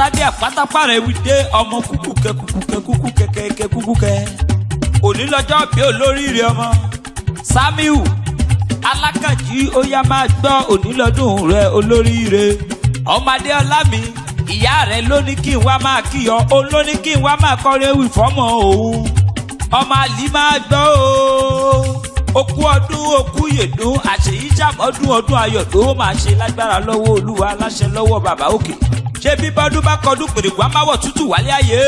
tádé àpáta pàrẹ̀ wí dé ọmọ kúkúkẹ́ òní lọ́jọ́ bí olóríire ọmọ Samiu Alákànjí ó yá máa gbọ́ òní lọ́dún rẹ olóríire ọmọdé ọlá mi ìyá rẹ ló ní kí n wá máa kíyọ òun ló ní kí n wá máa kọrin ewì fọ́mọ òun ọmọ àlì máa gbọ́ o okú ọdún okú yèdún àṣeyí jàmọ́dún ọdún ayọ̀ tó máa ṣe lágbára lọ́wọ́ Olúwa aláṣẹ lọ́wọ́ bàbá òkè ṣé bí bọ́dún bá kọdún pèrèkù á máa wọ̀ tútù wálé ayé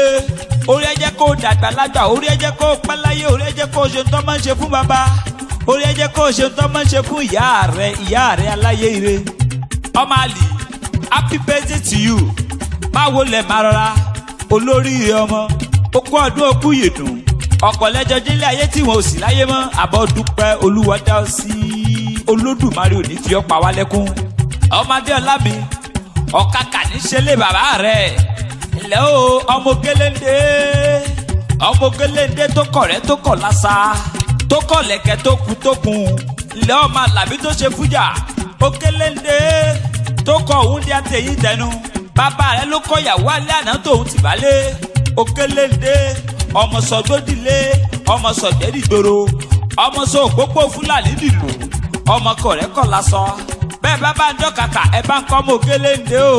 orí ẹjẹ́ kó dàgbà lágbà orí ẹjẹ́ kó pẹ́ láyé orí ẹjẹ́ kó ṣe tó máa ń ṣe fún bàbá orí ẹjẹ́ kó ṣe tó máa ń ṣe fún ìyá rẹ aláyé ire ọmọ àlì happy birthday to you máa wọlé máa rọra olóríire ọmọ okú ọdún okú yèdùn ọ̀pọ̀ lẹ́jọ́ délé ayé tí wọn ò sì láyé mọ́ àbọ̀ dúpẹ́ Olúwa dá sí Olódùmarè ò ní fi ọ́ pa wá lẹ́kún ọmọdé ọlá mi ọ̀kàkà ní ṣẹlẹ̀ bàbá rẹ̀ ilẹ̀ o ọmọ géléńdé tó kọ̀ rẹ́ tó kọ̀ lásà tó kọ̀ lẹ̀kẹ̀ tó kun ilẹ̀ ọmọ àlàbí tó ṣe fújà ó géléńdé tó kọ̀ òun dí àtẹ̀yìn tẹnu bàbá rẹ̀ ló kọ̀ yàwó alẹ́ àná tóun ti bálé ó géléńdé ọmọ sọgbódìlé ọmọ sọgbẹ́dìgbòrò ọmọ sọ òpópó Fúlàní dìlù ọmọ kọ̀rẹ́kọ̀ lásán bẹ́ẹ̀ bá bá ń dọ́kàkà ẹ bá ń kọ́ ọmọ géléńdé o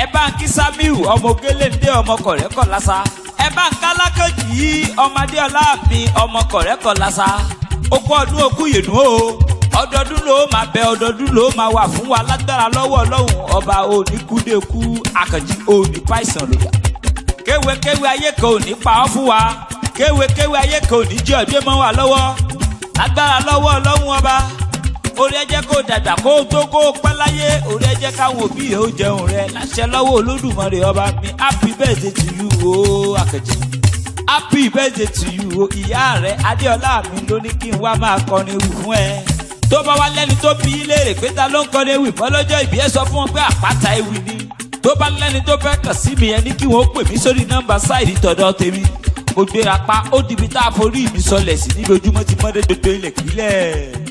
ẹ bá ń kí Samiu ọmọ géléńdé ọmọ kọ̀rẹ́kọ̀ lásà ẹ bá ń kálákàjì yìí ọmọdé ọlá mi ọmọ kọ̀rẹ́kọ̀ lásà okú ọdún okú yèdùn o ọdọọdún ló máa bẹ ọdọọdún ló máa wà fún wa lágbára lọ́wọ́ Ọlọ́run ọba oníkúdékú Àkànjí òní pàìsàn lòdà kéwékéwé ayé kan ò ní pa ọ́ fún wa kéwékéwé ayé kan ò ní jẹ́ ọdún mọ́ wa lọ́wọ́ lágbára lọ́wọ́ Ọlọ́run ọba orí ẹjẹ́ kó dàgbà kó tó kó pẹ́ láyé orí ẹjẹ́ káwọn òbí rẹ̀ ó jẹun rẹ̀ láṣẹ lọ́wọ́ Olódùmarè ọba mi happy birthday to you o Àkànjí happy birthday to you o ìyá rẹ̀ Adéọlá mi ló ní kí n wá máa kọrin ewì fún ẹ tó bá wá lẹ́ni tó bí léèrè pé ta ló ń kọrin ewì fọlọ́jọ́ ìbí ẹ sọ fún wọn pé àpáta ewì ni tó bá lẹ́ni tó fẹ́ kàn sí mi ẹni kí wọ́n pè mí sórí nọ́mbà sáìdì tọ̀dọ̀ tèmi mo gbéra pa ó dìbí tá a forí mi sọlẹ̀ sí níbi ojúmọ́ ti mọ́dé dodo ilẹ̀ kílẹ̀.